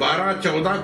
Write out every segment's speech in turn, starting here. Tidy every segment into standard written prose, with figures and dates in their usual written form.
12-14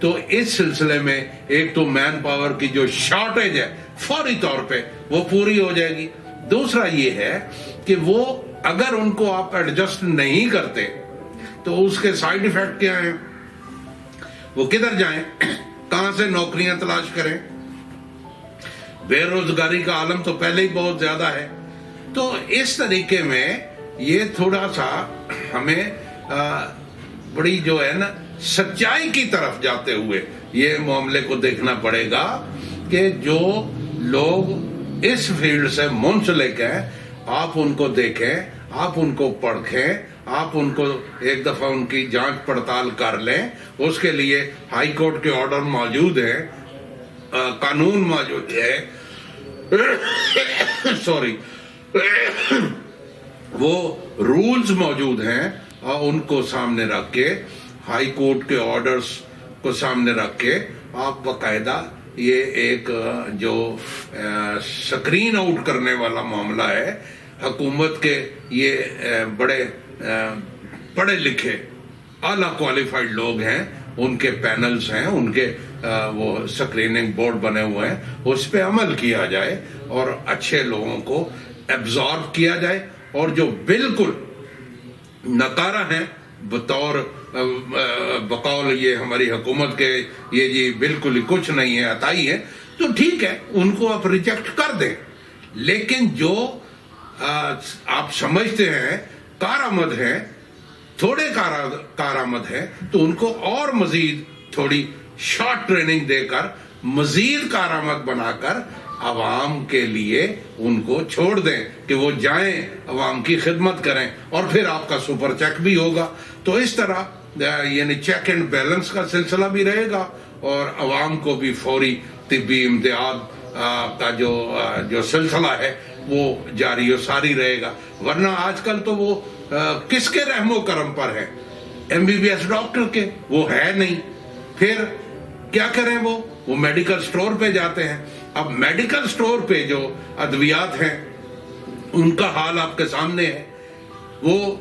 تو اس سلسلے میں ایک تو مین پاور کی جو شارٹیج ہے فوری طور پہ وہ پوری ہو جائے گی. دوسرا یہ ہے کہ وہ اگر ان کو آپ ایڈجسٹ نہیں کرتے تو اس کے سائیڈ ایفیکٹ کیا ہیں, وہ کدھر جائیں, کہاں سے نوکریاں تلاش کریں. بے روزگاری کا عالم تو پہلے ہی بہت زیادہ ہے. تو اس طریقے میں یہ تھوڑا سا ہمیں بڑی جو ہے نا سچائی کی طرف جاتے ہوئے یہ معاملے کو دیکھنا پڑے گا کہ جو لوگ اس فیلڈ سے منسلک ہیں آپ ان کو دیکھیں, آپ ان کو پرکھیں, آپ ان کو ایک دفعہ ان کی جانچ پڑتال کر لیں. اس کے لیے ہائی کورٹ کے آرڈر موجود ہیں, قانون موجود ہے, سوری وہ رولز موجود ہیں, اور ان کو سامنے رکھ کے ہائی کورٹ کے آرڈرز کو سامنے رکھ کے آپ باقاعدہ یہ ایک جو سکرین آؤٹ کرنے والا معاملہ ہے, حکومت کے یہ بڑے پڑھے لکھے اعلیٰ کوالیفائڈ لوگ ہیں, ان کے پینلز ہیں, ان کے وہ سکریننگ بورڈ بنے ہوئے ہیں, اس پہ عمل کیا جائے اور اچھے لوگوں کو ایبزارب کیا جائے. اور جو بالکل نکارہ ہیں بطور بقول یہ ہماری حکومت کے یہ جی بالکل ہی کچھ نہیں ہے, عطائی ہے, تو ٹھیک ہے ان کو آپ ریجیکٹ کر دیں. لیکن جو آپ سمجھتے ہیں کارآمد ہیں, تھوڑے کارآمد ہیں, تو ان کو اور مزید تھوڑی شارٹ ٹریننگ دے کر مزید کارآمد بنا کر عوام کے لیے ان کو چھوڑ دیں کہ وہ جائیں عوام کی خدمت کریں, اور پھر آپ کا سپر چیک بھی ہوگا. تو اس طرح یعنی چیک اینڈ بیلنس کا سلسلہ بھی رہے گا اور عوام کو بھی فوری طبی امداد کا جو سلسلہ ہے وہ جاری و ساری رہے گا. ورنہ آج کل تو وہ کس کے رحم و کرم پر ہے, MBBS ڈاکٹر کے وہ ہے نہیں. پھر کیا کریں, وہ میڈیکل سٹور پہ جاتے ہیں. اب میڈیکل سٹور پہ جو ادویات ہیں ان کا حال آپ کے سامنے ہے, وہ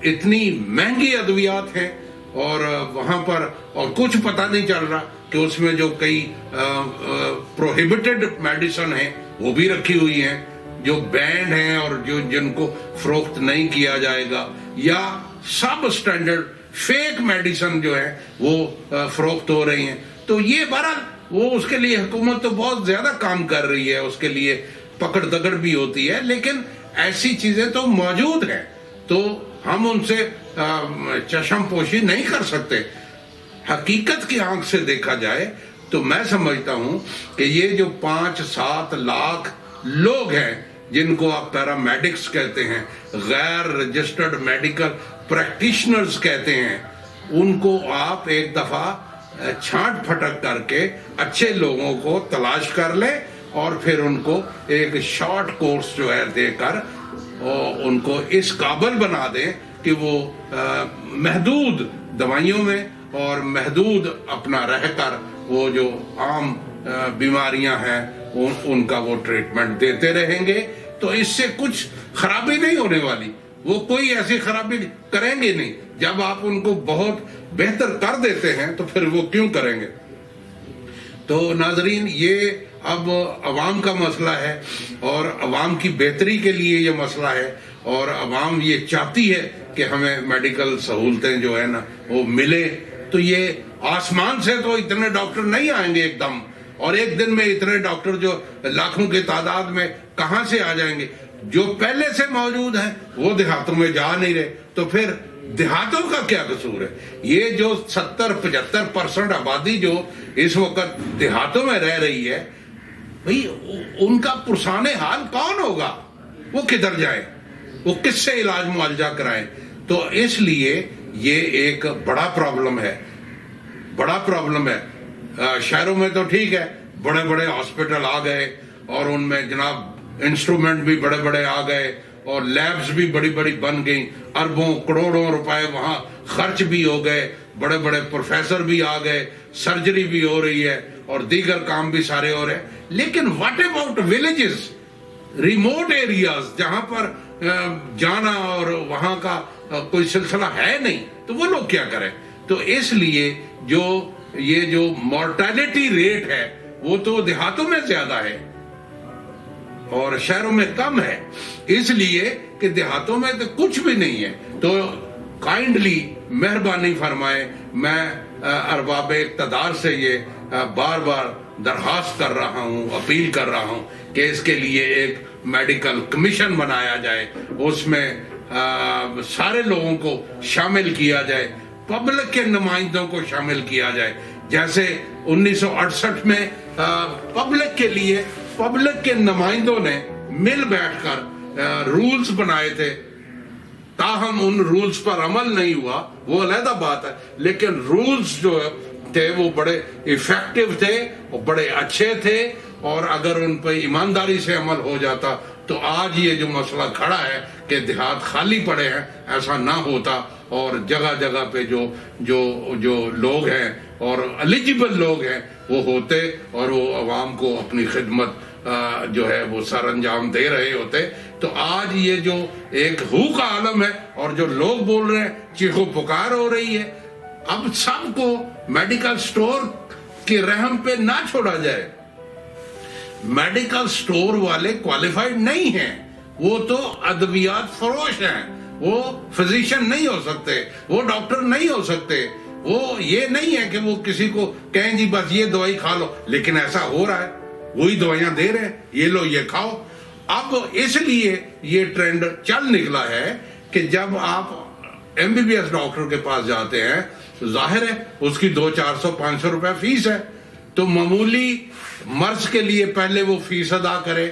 اتنی مہنگی ادویات ہیں اور وہاں پر اور کچھ پتہ نہیں چل رہا کہ اس میں جو کئی پروہیبٹڈ میڈیسن ہیں وہ بھی رکھی ہوئی ہیں, جو بینڈ ہیں اور جن کو فروخت نہیں کیا جائے گا, یا سب اسٹینڈرڈ فیک میڈیسن جو ہے وہ فروخت ہو رہی ہیں. تو یہ بہرحال وہ اس کے لیے حکومت تو بہت زیادہ کام کر رہی ہے, اس کے لیے پکڑ دگڑ بھی ہوتی ہے, لیکن ایسی چیزیں تو موجود ہیں تو ہم ان سے چشم پوشی نہیں کر سکتے. حقیقت کی آنکھ سے دیکھا جائے تو میں سمجھتا ہوں کہ یہ جو 5-7 لاکھ لوگ ہیں جن کو آپ پیرامیڈکس کہتے ہیں, غیر رجسٹرڈ میڈیکل پریکٹیشنرز کہتے ہیں, ان کو آپ ایک دفعہ چھانٹ پھٹک کر کے اچھے لوگوں کو تلاش کر لیں اور پھر ان کو ایک شارٹ کورس جو ہے دے کر ان کو اس قابل بنا دیں کہ وہ محدود دوائیوں میں اور محدود اپنا رہ کر وہ جو عام بیماریاں ہیں ان کا وہ ٹریٹمنٹ دیتے رہیں گے. تو اس سے کچھ خرابی نہیں ہونے والی, وہ کوئی ایسی خرابی کریں گے نہیں. جب آپ ان کو بہت بہتر کر دیتے ہیں تو پھر وہ کیوں کریں گے. تو ناظرین, یہ اب عوام کا مسئلہ ہے اور عوام کی بہتری کے لیے یہ مسئلہ ہے, اور عوام یہ چاہتی ہے کہ ہمیں میڈیکل سہولتیں جو ہے نا وہ ملے. تو یہ آسمان سے تو اتنے ڈاکٹر نہیں آئیں گے ایک دم, اور ایک دن میں اتنے ڈاکٹر جو لاکھوں کی تعداد میں کہاں سے آ جائیں گے. جو پہلے سے موجود ہیں وہ دیہاتوں میں جا نہیں رہے, تو پھر دیہاتوں کا کیا قصور ہے. یہ جو 70-75% آبادی جو اس وقت دیہاتوں میں رہ رہی ہے, بھئی ان کا پرسان حال کون ہوگا, وہ کدھر جائیں, وہ کس سے علاج معالجہ کرائیں. تو اس لیے یہ ایک بڑا پرابلم ہے, بڑا پرابلم ہے. شہروں میں تو ٹھیک ہے, بڑے بڑے ہاسپٹل آ گئے اور ان میں جناب انسٹرومنٹ بھی بڑے بڑے آ گئے اور لیبز بھی بڑی بڑی بن گئیں, اربوں کروڑوں روپے وہاں خرچ بھی ہو گئے, بڑے بڑے پروفیسر بھی آ گئے, سرجری بھی ہو رہی ہے اور دیگر کام بھی سارے ہو رہے ہیں. لیکن what about villages, remote areas جہاں پر جانا اور وہاں کا کوئی سلسلہ ہے نہیں, تو وہ لوگ کیا کریں. تو اس لیے جو یہ جو مورٹیلٹی ریٹ ہے وہ تو دیہاتوں میں زیادہ ہے اور شہروں میں کم ہے، اس لیے کہ دیہاتوں میں تو کچھ بھی نہیں ہے۔ تو کائنڈلی مہربانی فرمائے، میں ارباب اقتدار سے یہ بار بار درخواست کر رہا ہوں، اپیل کر رہا ہوں کہ اس کے لیے ایک میڈیکل کمیشن بنایا جائے، اس میں سارے لوگوں کو شامل کیا جائے، پبلک کے نمائندوں کو شامل کیا جائے، جیسے 1968 میں پبلک کے لیے پبلک کے نمائندوں نے مل بیٹھ کر رولز بنائے تھے، تاہم ان رولز پر عمل نہیں ہوا، وہ علیحدہ بات ہے، لیکن رولز جو تھے وہ بڑے ایفیکٹو تھے، بڑے اچھے تھے، اور اگر ان پہ ایمانداری سے عمل ہو جاتا تو آج یہ جو مسئلہ کھڑا ہے کہ دیہات خالی پڑے ہیں، ایسا نہ ہوتا، اور جگہ جگہ پہ جو لوگ ہیں اور ایلیجیبل لوگ ہیں وہ ہوتے، اور وہ عوام کو اپنی خدمت جو ہے وہ سر انجام دے رہے ہوتے۔ تو آج یہ جو ایک ہو کا عالم ہے اور جو لوگ بول رہے ہیں، چیخو پکار ہو رہی ہے، اب سب کو میڈیکل سٹور کے رحم پہ نہ چھوڑا جائے۔ میڈیکل سٹور والے کوالیفائڈ نہیں ہیں، وہ تو ادویات فروش ہیں، وہ فزیشین نہیں ہو سکتے، وہ ڈاکٹر نہیں ہو سکتے، وہ یہ نہیں ہے کہ وہ کسی کو کہیں جی بس یہ دوائی کھا لو، لیکن ایسا ہو رہا ہے، وہی دوائیاں دے رہے ہیں، یہ لو یہ کھاؤ۔ اب اس لیے یہ ٹرینڈ چل نکلا ہے کہ جب آپ MBBS ڈاکٹر کے پاس جاتے ہیں تو ظاہر ہے اس کی 200-400-500 روپے فیس ہے، تو معمولی مرض کے لیے پہلے وہ فیس ادا کرے،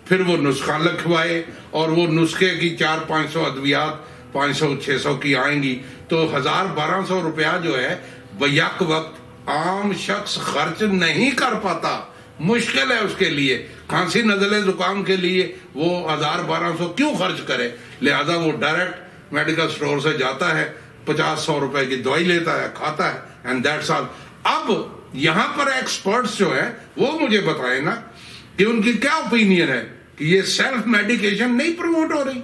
پھر وہ نسخہ لکھوائے، اور وہ نسخے کی 400-500 ادویات 500-600 کی آئیں گی، تو 1000-1200 روپیہ جو ہے بیک وقت عام شخص خرچ نہیں کر پاتا، مشکل ہے اس کے لیے۔ کھانسی نزلے زکام کے لیے وہ 1000-1200 کیوں خرچ کرے؟ لہذا وہ ڈائریکٹ میڈیکل سٹور سے جاتا ہے، 50-100 روپے کی دوائی لیتا ہے، کھاتا ہے، اینڈ دیٹس آل۔ اب یہاں پر ایکسپرٹس جو ہیں وہ مجھے بتائیں نا کہ ان کی کیا اوپینین ہے کہ یہ سیلف میڈیکیشن نہیں پروموٹ ہو رہی،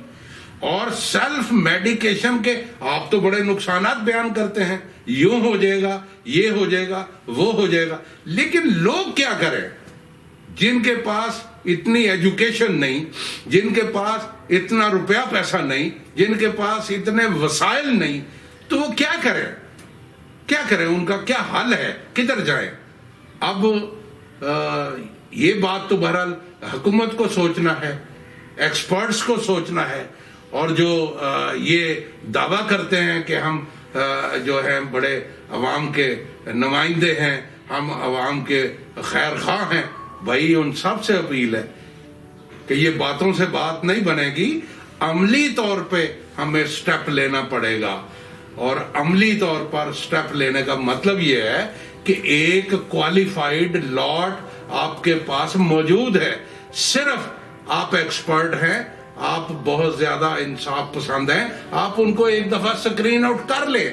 اور سیلف میڈیکیشن کے آپ تو بڑے نقصانات بیان کرتے ہیں، یوں ہو جائے گا، یہ ہو جائے گا، وہ ہو جائے گا، لیکن لوگ کیا کریں جن کے پاس اتنی ایجوکیشن نہیں، جن کے پاس اتنا روپیہ پیسہ نہیں، جن کے پاس اتنے وسائل نہیں، تو وہ کیا کریں؟ کیا کریں؟ ان کا کیا حل ہے؟ کدھر جائیں؟ اب یہ بات تو بہرحال حکومت کو سوچنا ہے، ایکسپرٹس کو سوچنا ہے، اور جو یہ دعویٰ کرتے ہیں کہ ہم جو ہیں بڑے عوام کے نمائندے ہیں، ہم عوام کے خیر خواہ ہیں، بھائی ان سب سے اپیل ہے کہ یہ باتوں سے بات نہیں بنے گی، عملی طور پہ ہمیں سٹیپ لینا پڑے گا، اور عملی طور پر سٹیپ لینے کا مطلب یہ ہے کہ ایک کوالیفائیڈ لاٹ آپ کے پاس موجود ہے، صرف آپ ایکسپرٹ ہیں، آپ بہت زیادہ انصاف پسند ہیں، آپ ان کو ایک دفعہ سکرین آؤٹ کر لیں،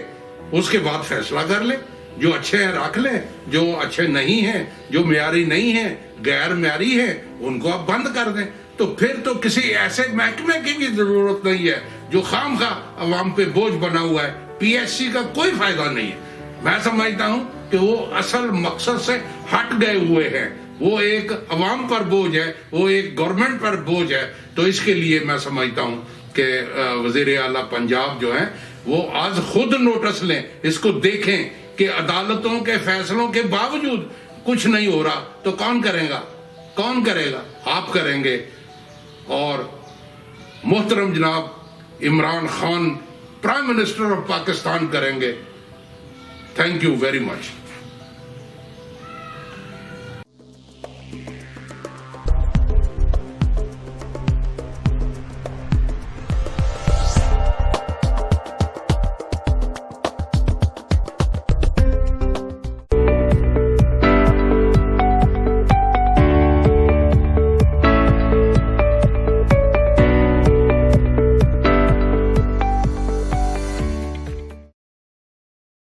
اس کے بعد فیصلہ کر لیں، جو اچھے ہیں رکھ لیں، جو اچھے نہیں ہیں، جو معیاری نہیں ہیں، غیر معیاری ہیں، ان کو آپ بند کر دیں۔ تو پھر تو کسی ایسے محکمے کی بھی ضرورت نہیں ہے جو خام خواہ عوام پہ بوجھ بنا ہوا ہے۔ PSC کا کوئی فائدہ نہیں ہے، میں سمجھتا ہوں کہ وہ اصل مقصد سے ہٹ گئے ہوئے ہیں، وہ ایک عوام پر بوجھ ہے، وہ ایک گورنمنٹ پر بوجھ ہے۔ تو اس کے لیے میں سمجھتا ہوں کہ وزیر اعلیٰ پنجاب جو ہیں وہ آج خود نوٹس لیں، اس کو دیکھیں کہ عدالتوں کے فیصلوں کے باوجود کچھ نہیں ہو رہا تو کون کرے گا؟ کون کرے گا؟ آپ کریں گے، اور محترم جناب Imran Khan prime minister of Pakistan کریں گے۔ Thank you very much.